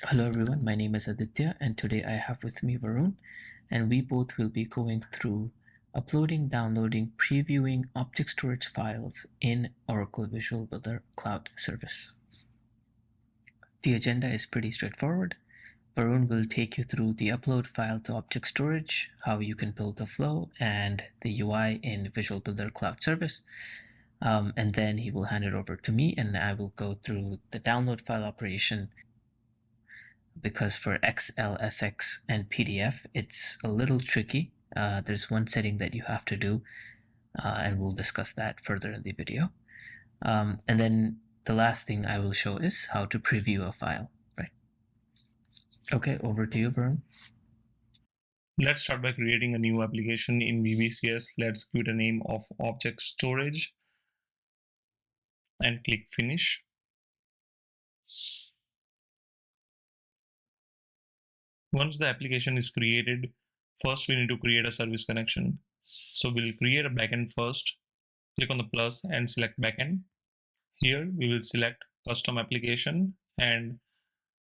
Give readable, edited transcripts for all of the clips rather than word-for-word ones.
Hello everyone, my name is Aditya and today I have with me Varun, and we both will be going through uploading, downloading, previewing object storage files in Oracle Visual Builder Cloud Service. The agenda is pretty straightforward. Varun will take you through the upload file to object storage, how you can build the flow and the UI in Visual Builder Cloud Service. And then he will hand it over to me and I will go through the download file operation, because for XLSX and PDF, it's a little tricky. There's one setting that you have to do, and we'll discuss that further in the video. And then the last thing I will show is how to preview a file, right? Okay, over to you, Varun. Let's start by creating a new application in VBCS. Let's give it a name of object storage and click finish. Once the application is created, first we need to create a service connection. So we'll create a backend first. Click on the plus and select backend. Here we will select custom application and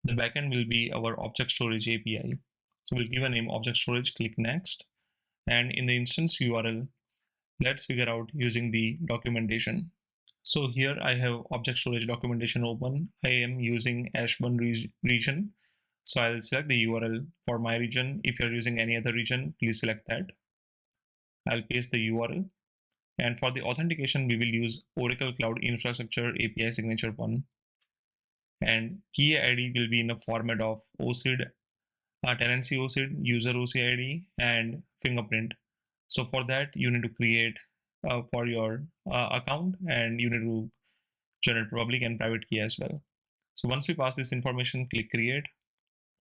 the backend will be our object storage API. So we'll give a name object storage, click next. And in the instance URL, let's figure out using the documentation. So here I have object storage documentation open. I am using Ashburn region. So I'll select the URL for my region. If you're using any other region, please select that. I'll paste the URL. And for the authentication, we will use Oracle Cloud Infrastructure API Signature 1. And key ID will be in a format of OCID, tenancy OCID, user OCID, and fingerprint. So for that, you need to create for your account, and you need to generate public and private key as well. So once we pass this information, click create,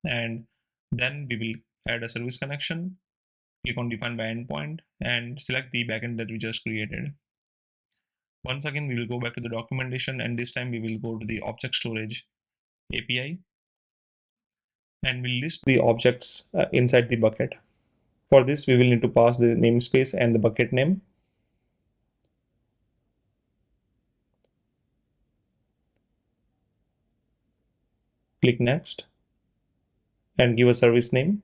and then we will add a service connection. Click on define by endpoint and select the backend that we just created. Once again, we will go back to the documentation, and this time we will go to the object storage API and we'll list the objects inside the bucket. For this, we will need to pass the namespace and the bucket name. Click next and give a service name.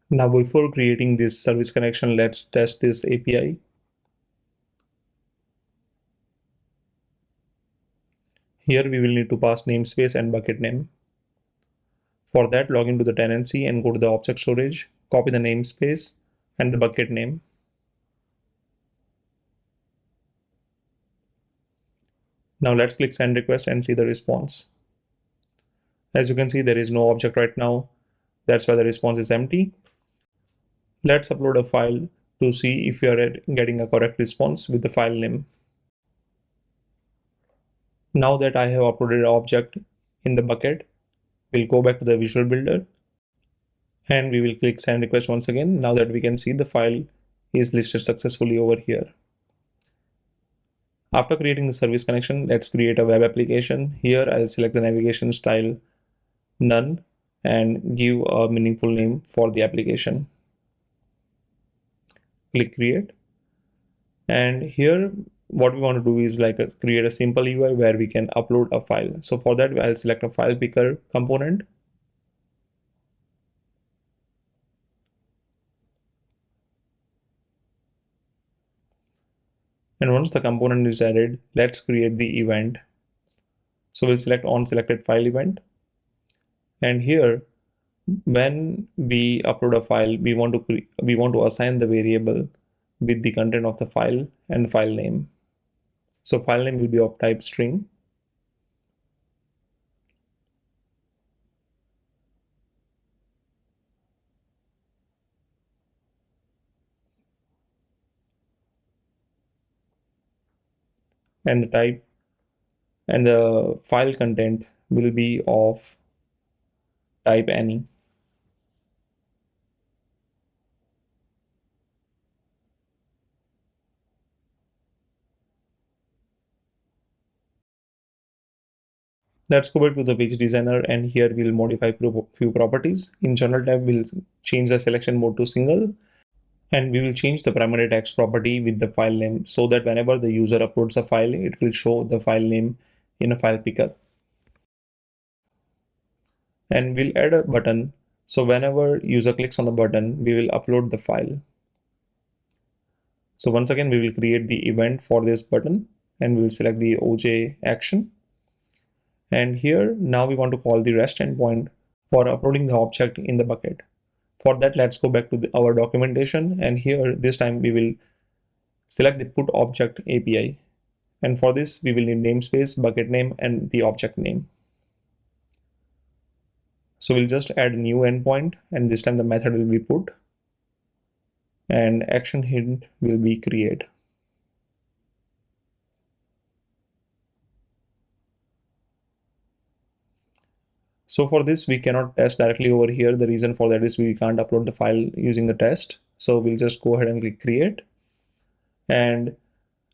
Now, before creating this service connection, let's test this API. Here we will need to pass namespace and bucket name. For that, log into the tenancy and go to the object storage, copy the namespace and the bucket name. Now let's click send request and see the response. As you can see, there is no object right now. That's why the response is empty. Let's upload a file to see if we are getting a correct response with the file name. Now that I have uploaded an object in the bucket, we'll go back to the Visual Builder and we will click send request once again. Now that we can see the file is listed successfully over here. After creating the service connection, let's create a web application. Here I'll select the navigation style none and give a meaningful name for the application. Click create, and here what we want to do is create a simple UI where we can upload a file. So for that, I'll select a file picker component. And once the component is added, let's create the event. So we'll select on selected file event. And here, when we upload a file, we want to assign the variable with the content of the file and file name. So file name will be of type string. And the type and the file content will be of type any. Let's go back to the page designer, and here we'll modify few properties. In general tab, we'll change the selection mode to single, and we will change the primary text property with the file name so that whenever the user uploads a file, it will show the file name in a file picker. and we'll add a button. So whenever user clicks on the button, we will upload the file. So once again, we will create the event for this button and we'll select the OJ action. And here now we want to call the REST endpoint for uploading the object in the bucket. For that, let's go back to our documentation, and here this time we will select the put object API. And for this, we will need namespace, bucket name, and the object name. So we'll just add a new endpoint, and this time the method will be put, and action hint will be create. So for this, we cannot test directly over here. The reason for that is we can't upload the file using the test. So we'll just go ahead and click create. And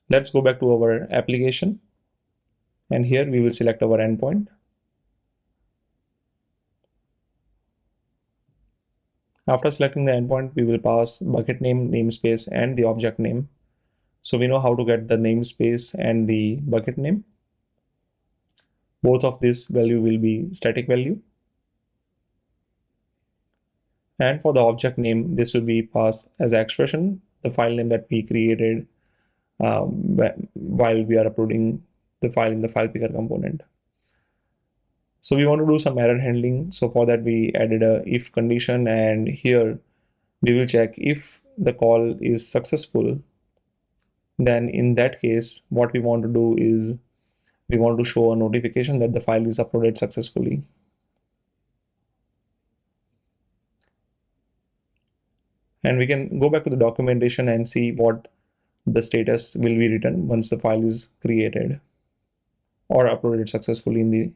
let's go back to our application. And here we will select our endpoint. After selecting the endpoint, we will pass bucket name, namespace, and the object name. So we know how to get the namespace and the bucket name. Both of this value will be static value. And for the object name, this will be passed as expression, the file name that we created while we are uploading the file in the file picker component. So we want to do some error handling. So for that, we added a if condition, and here we will check if the call is successful. Then in that case, what we want to do is we want to show a notification that the file is uploaded successfully. And we can go back to the documentation and see what the status will be written once the file is created or uploaded successfully in the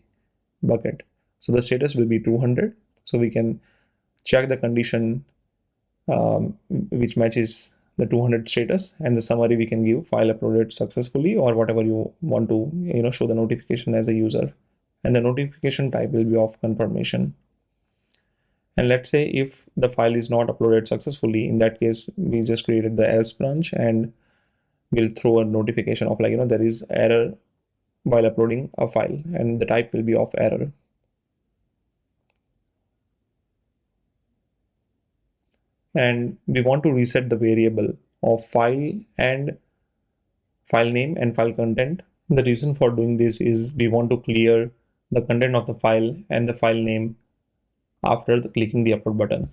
bucket. So the status will be 200. So we can check the condition which matches the 200 status, and the summary we can give file uploaded successfully or whatever you want to show the notification as a user. And the notification type will be of confirmation. And let's say if the file is not uploaded successfully, in that case, we just created the else branch and we'll throw a notification of there is error while uploading a file, and the type will be of error. And we want to reset the variable of file and file name and file content. The reason for doing this is we want to clear the content of the file and the file name after clicking the upload button.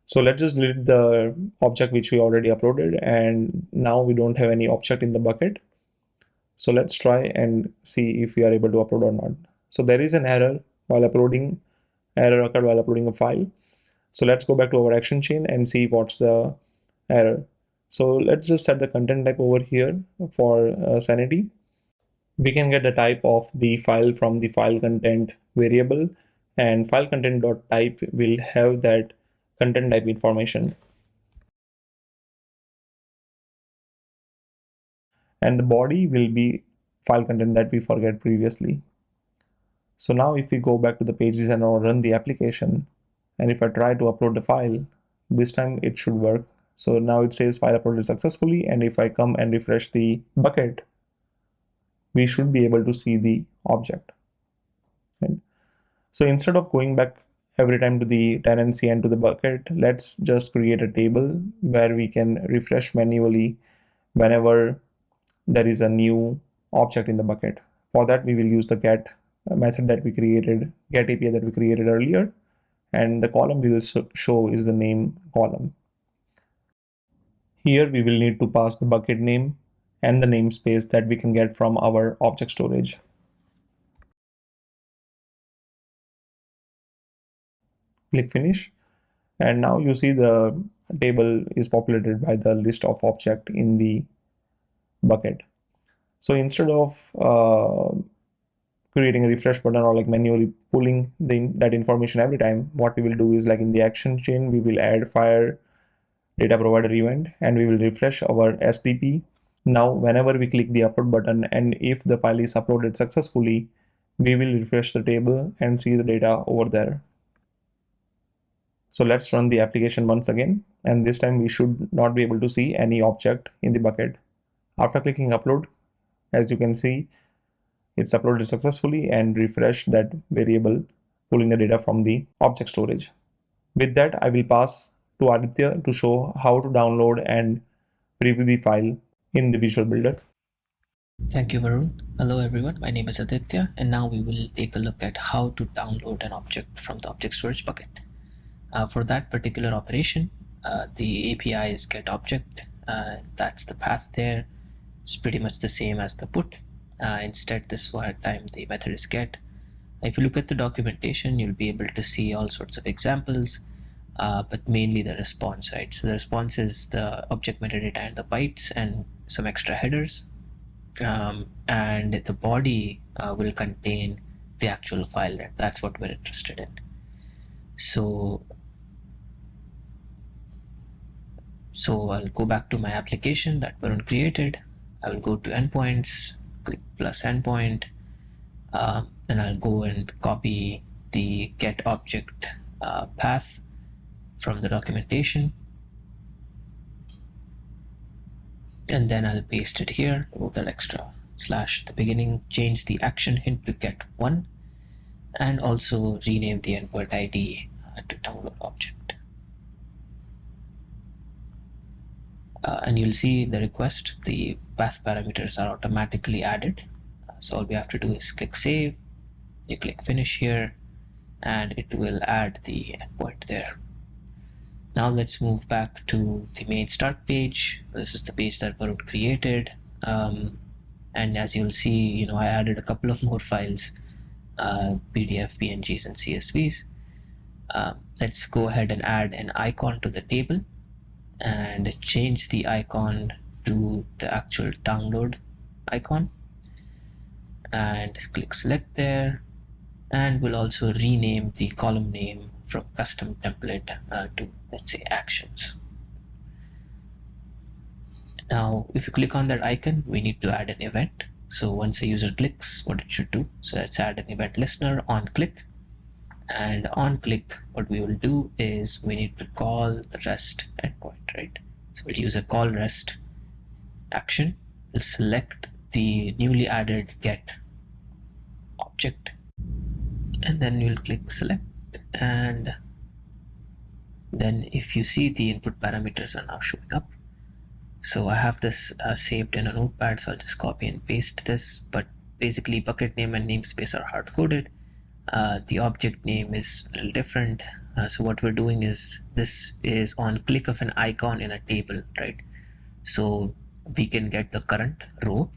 So let's just delete the object which we already uploaded, and now we don't have any object in the bucket. So let's try and see if we are able to upload or not. So there is an error occurred while uploading a file. So let's go back to our action chain and see what's the error. So let's just set the content type over here for sanity. We can get the type of the file from the file content variable, and file content.type will have that content type information. And the body will be file content that we forget previously. So now if we go back to the pages and run the application, and if I try to upload the file, this time it should work. So now it says file uploaded successfully, and if I come and refresh the bucket, we should be able to see the object. And so instead of going back every time to the tenancy and to the bucket, let's just create a table where we can refresh manually whenever there is a new object in the bucket. For that, we will use the get method that we created, get API that we created earlier, and the column we will show is the name column. Here we will need to pass the bucket name and the namespace that we can get from our object storage. Click finish, and now you see the table is populated by the list of object in the bucket. So instead of creating a refresh button or manually pulling that information every time, what we will do is in the action chain, we will add fire data provider event, and we will refresh our SDP. Now whenever we click the upload button, and if the file is uploaded successfully, we will refresh the table and see the data over there. So let's run the application once again, and this time we should not be able to see any object in the bucket. After clicking upload, as you can see, it's uploaded successfully and refresh that variable pulling the data from the object storage. With that, I will pass to Aditya to show how to download and preview the file in the Visual Builder. Thank you, Varun. Hello, everyone. My name is Aditya, and now we will take a look at how to download an object from the object storage bucket. For that particular operation, the API is getObject. That's the path there. It's pretty much the same as the put. Instead, this time the method is get. If you look at the documentation, you'll be able to see all sorts of examples, but mainly the response, right? So the response is the object metadata and the bytes and some extra headers. And the body will contain the actual file, right? That's what we're interested in. So I'll go back to my application that Varun created. I will go to endpoints, click plus endpoint, and I'll go and copy the get object path from the documentation. And then I'll paste it here, remove that extra slash at the beginning, change the action hint to get1, and also rename the endpoint ID to download object. And you'll see in the request, the path parameters are automatically added. So all we have to do is click save, you click finish here, and it will add the endpoint there. Now let's move back to the main start page. This is the page that Varun created. And as you'll see, I added a couple of more files, PDF, PNGs, and CSVs. Let's go ahead and add an icon to the table and change the icon to the actual download icon. And click select there. And we'll also rename the column name from custom template to, let's say, actions. Now, if you click on that icon, we need to add an event. So once a user clicks, what it should do. So let's add an event listener on click. And on click, what we will do is we need to call the REST endpoint, right? So we'll use a call REST action. We'll select the newly added get object, and then you'll click select. And then if you see, the input parameters are now showing up. So I have this saved in a notepad, so I'll just copy and paste this. But basically, bucket name and namespace are hard coded. The object name is a little different. So what we're doing is, this is on click of an icon in a table, right? So we can get the current row.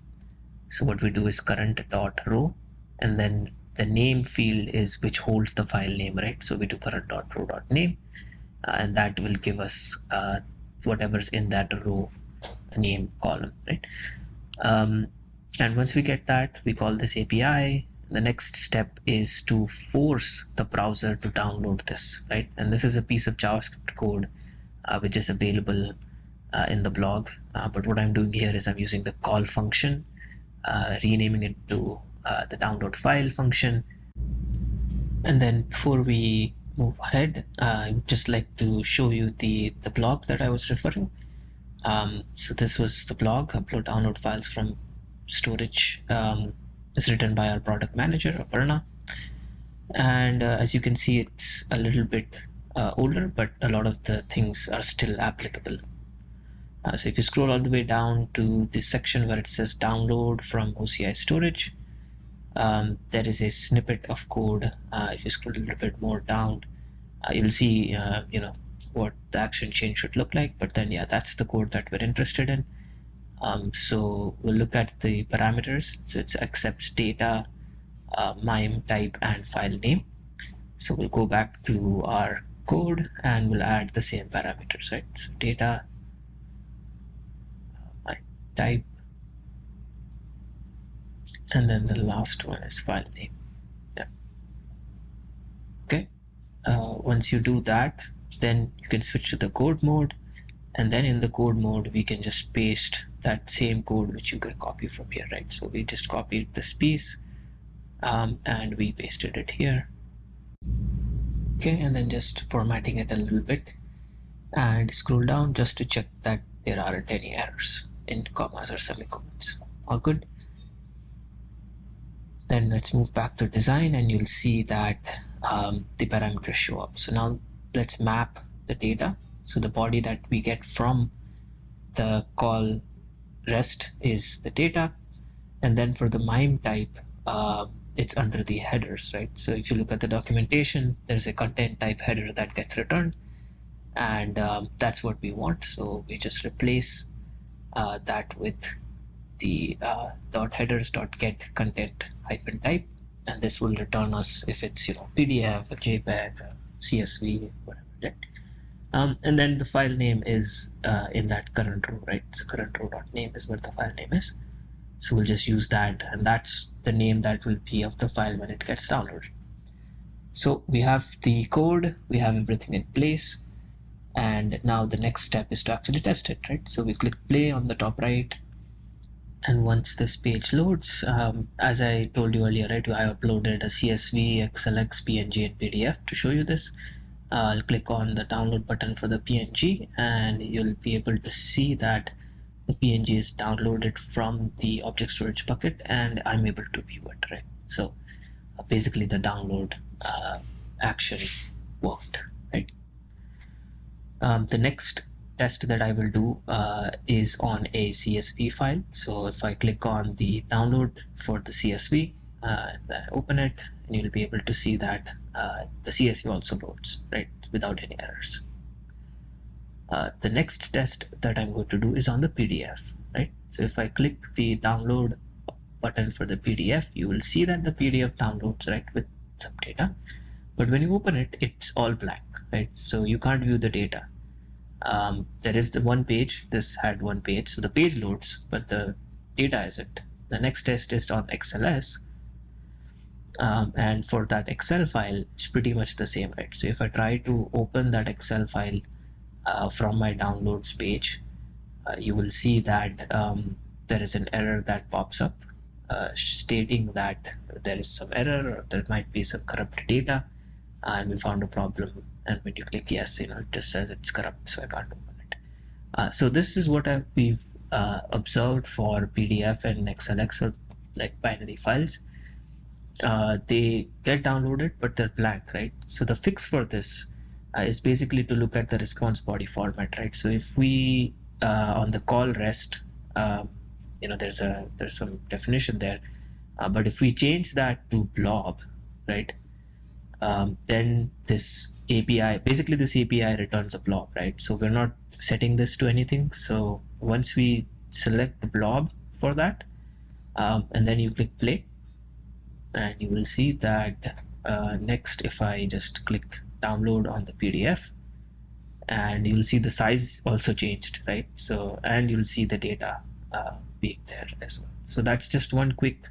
So what we do is current.row, and then the name field is which holds the file name, right? So we do current.row.name, and that will give us whatever's in that row name column, right? And once we get that, we call this API. The next step is to force the browser to download this, right? And this is a piece of JavaScript code which is available in the blog. But what I'm doing here is I'm using the call function, renaming it to the download file function. And then before we move ahead, I'd just like to show you the blog that I was referring. So this was the blog, upload download files from storage. It's written by our product manager, Aparna. And as you can see, it's a little bit older, but a lot of the things are still applicable. So if you scroll all the way down to the section where it says download from OCI storage, there is a snippet of code. If you scroll a little bit more down, you'll see what the action chain should look like. But then that's the code that we're interested in. So we'll look at the parameters. So it accepts data, MIME, type, and file name. So we'll go back to our code and we'll add the same parameters, right? So data, MIME, type, and then the last one is file name. Okay. Once you do that, then you can switch to the code mode, and then in the code mode we can just paste that same code which you can copy from here, right? So we just copied this piece and we pasted it here. Okay, and then just formatting it a little bit and scroll down just to check that there aren't any errors in commas or semicolons. All good. Then let's move back to design, and you'll see that the parameters show up. So now let's map the data. So the body that we get from the call REST is the data, and then for the MIME type, it's under the headers, right? So if you look at the documentation, there's a content type header that gets returned, and that's what we want. So we just replace that with the dot headers dot get content hyphen type, and this will return us if it's PDF, a JPEG, a CSV, whatever, right? And then the file name is in that current row, right? So current row dot name is what the file name is. So we'll just use that, and that's the name that will be of the file when it gets downloaded. So we have the code, we have everything in place, and now the next step is to actually test it, right? So we click play on the top right, and once this page loads, as I told you earlier, right, I uploaded a CSV, XLX, PNG, and PDF to show you this. I'll click on the download button for the PNG, and you'll be able to see that the PNG is downloaded from the object storage bucket, and I'm able to view it, right? So basically the download action worked, right? The next test that I will do is on a CSV file. So if I click on the download for the CSV, and then open it, and you'll be able to see that the CSV also loads, right, without any errors. The next test that I'm going to do is on the PDF, right? So if I click the download button for the PDF, you will see that the PDF downloads, right, with some data. But when you open it, it's all blank, right? So you can't view the data. There is the one page, this had one page, so the page loads, but the data isn't. The next test is on XLS, and for that Excel file, it's pretty much the same, right? So if I try to open that Excel file from my downloads page, you will see that there is an error that pops up stating that there is some error, or there might be some corrupt data, and we found a problem. And when you click yes, it just says it's corrupt, so I can't open it. So this is what we've observed for PDF and XLX, or like binary files. They get downloaded, but they're blank, right? So the fix for this is basically to look at the response body format, right? So if we on the call REST, there's some definition there, but if we change that to blob, right, then this API returns a blob, right? So we're not setting this to anything. So once we select the blob for that, and then you click play, and you will see that next, if I just click download on the PDF, and you'll see the size also changed, right? So, and you'll see the data being there as well. So that's just one quick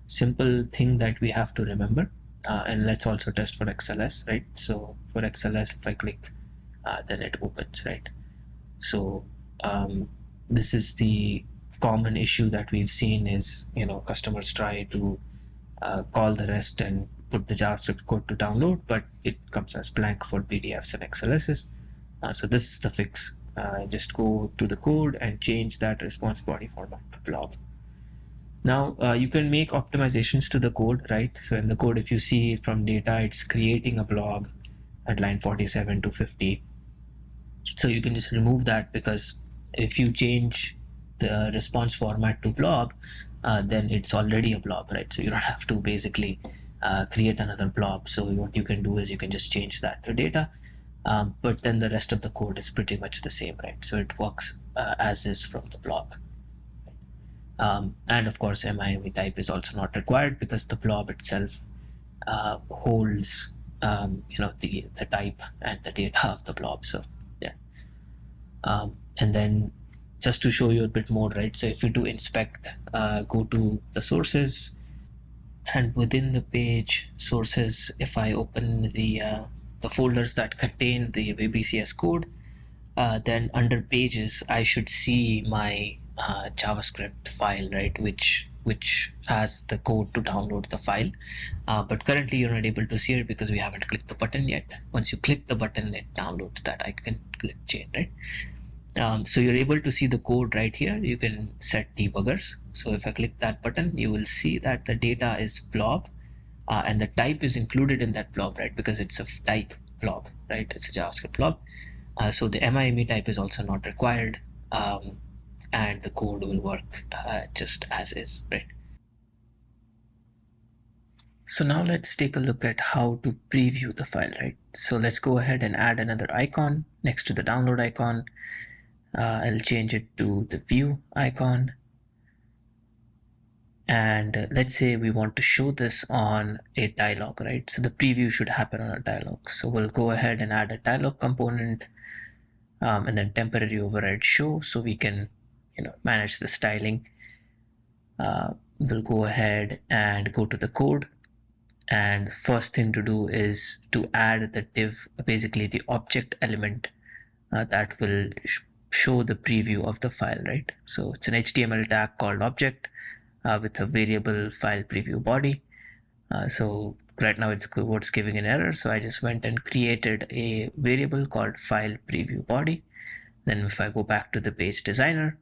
simple thing that we have to remember. And let's also test for XLS, right? So for XLS, if I click, then it opens, right? So this is the common issue that we've seen is, customers try to call the REST and put the JavaScript code to download, but it comes as blank for PDFs and XLSs. So this is the fix. Just go to the code and change that response body format to blob. Now you can make optimizations to the code, right? So in the code, if you see from data, it's creating a blob at line 47 to 50. So you can just remove that, because if you change the response format to blob, then it's already a blob, right? So you don't have to basically create another blob. So what you can do is you can just change that to data, but then the rest of the code is pretty much the same, right? So it works as is from the blob. And of course, MIME type is also not required, because the blob itself holds the type and the data of the blob. So yeah. And then just to show you a bit more, right? So if you do inspect, go to the sources, and within the page sources, if I open the folders that contain the WebECS code, then under pages, I should see my JavaScript file, right, which has the code to download the file, but currently you're not able to see it because we haven't clicked the button yet. Once you click the button, it downloads that. I can click change, right? So you're able to see the code right here. You can set debuggers. So if I click that button, you will see that the data is blob, and the type is included in that blob, right? Because it's a type blob, right? It's a JavaScript blob. So the MIME type is also not required, and the code will work just as is, right? So now let's take a look at how to preview the file, right? So let's go ahead and add another icon next to the download icon. I'll change it to the view icon. And let's say we want to show this on a dialog, right? So the preview should happen on a dialog. So we'll go ahead and add a dialog component, and then temporary override show, so we can, manage the styling. We'll go ahead and go to the code, and first thing to do is to add the div, basically the object element that will show the preview of the file, right? So it's an HTML tag called object with a variable file preview body. So right now it's giving an error, so I just went and created a variable called file preview body. Then if I go back to the page designer,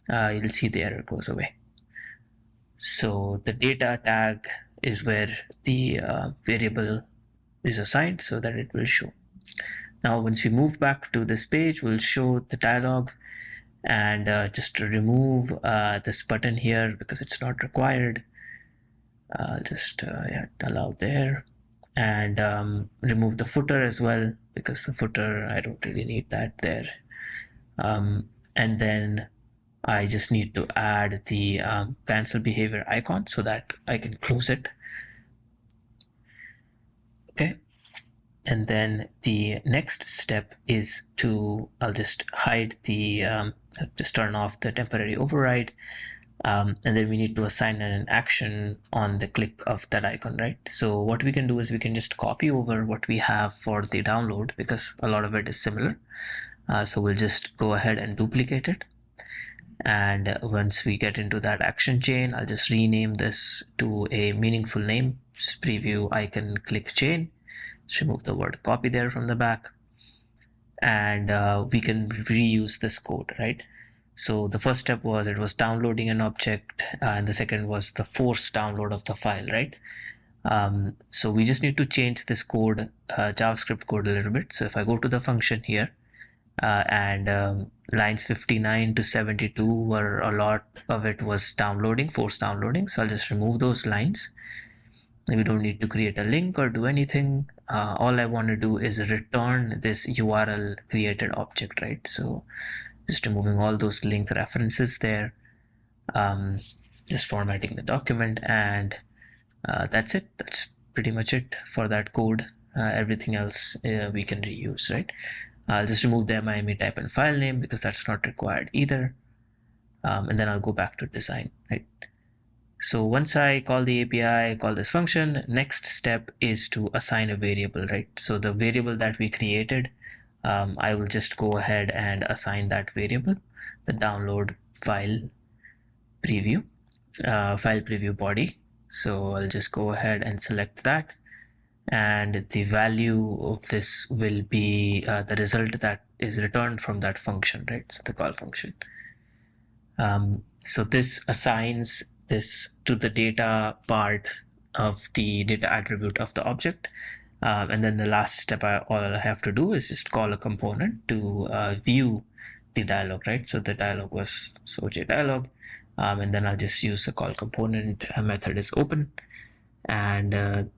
you'll see the error goes away. So the data tag is where the variable is assigned so that it will show. Now once we move back to this page, we'll show the dialog, and just to remove this button here because it's not required, I'll just allow there, and remove the footer as well because the footer, I don't really need that there. And then I just need to add the cancel behavior icon so that I can close it. Okay. And then the next step is I'll just hide just turn off the temporary override. And then we need to assign an action on the click of that icon, right? So what we can do is we can just copy over what we have for the download because a lot of it is similar. So we'll just go ahead and duplicate it. And once we get into that action chain, I'll just rename this to a meaningful name, just preview icon click chain. Let's remove the word copy there from the back. And we can reuse this code, right? So the first step was it was downloading an object, and the second was the forced download of the file, right? So we just need to change this code, JavaScript code, a little bit. So if I go to the function here, and lines 59 to 72 were a lot of it was downloading, forced downloading. So I'll just remove those lines. We don't need to create a link or do anything. All I want to do is return this URL created object, right? So just removing all those link references there, just formatting the document, and that's it. That's pretty much it for that code. Everything else we can reuse, right? I'll just remove the MIME type and file name because that's not required either. And then I'll go back to design, right? So once I call the API, call this function, next step is to assign a variable, right? So the variable that we created, I will just go ahead and assign that variable, the download file preview body. So I'll just go ahead and select that, and the value of this will be the result that is returned from that function, right? So the call function. So this assigns this to the data part of the data attribute of the object. And then the last step, all I have to do is just call a component to view the dialog, right? So the dialog was SOJ dialog, and then I'll just use the call component method is open, and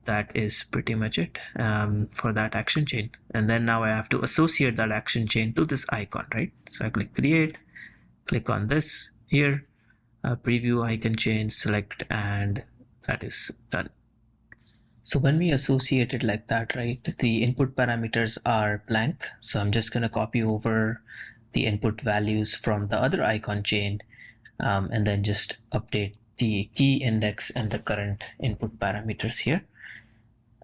that is pretty much it for that action chain. And then now I have to associate that action chain to this icon, right? So I click create, click on this here, preview icon chain, select, and that is done. So when we associate it like that, right, the input parameters are blank. So I'm just going to copy over the input values from the other icon chain, and then just update the key index and the current input parameters here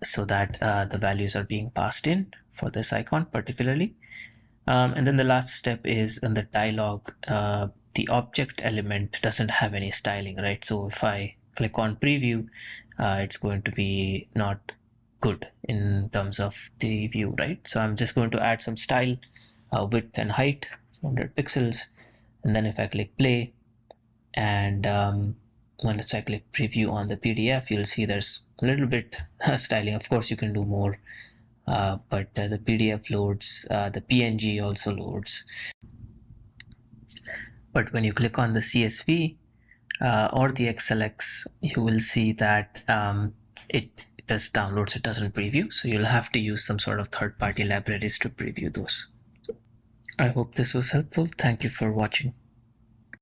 so that the values are being passed in for this icon particularly. And then the last step is in the dialog, the object element doesn't have any styling, right? So if I click on preview, it's going to be not good in terms of the view, right? So I'm just going to add some style, width and height 400 pixels. And then if I click play, and once I click preview on the PDF, you'll see there's a little bit styling. Of course, you can do more, but the PDF loads, the PNG also loads. But when you click on the CSV or the XLX, you will see that it just downloads, it doesn't preview. So you'll have to use some sort of third-party libraries to preview those. I hope this was helpful. Thank you for watching.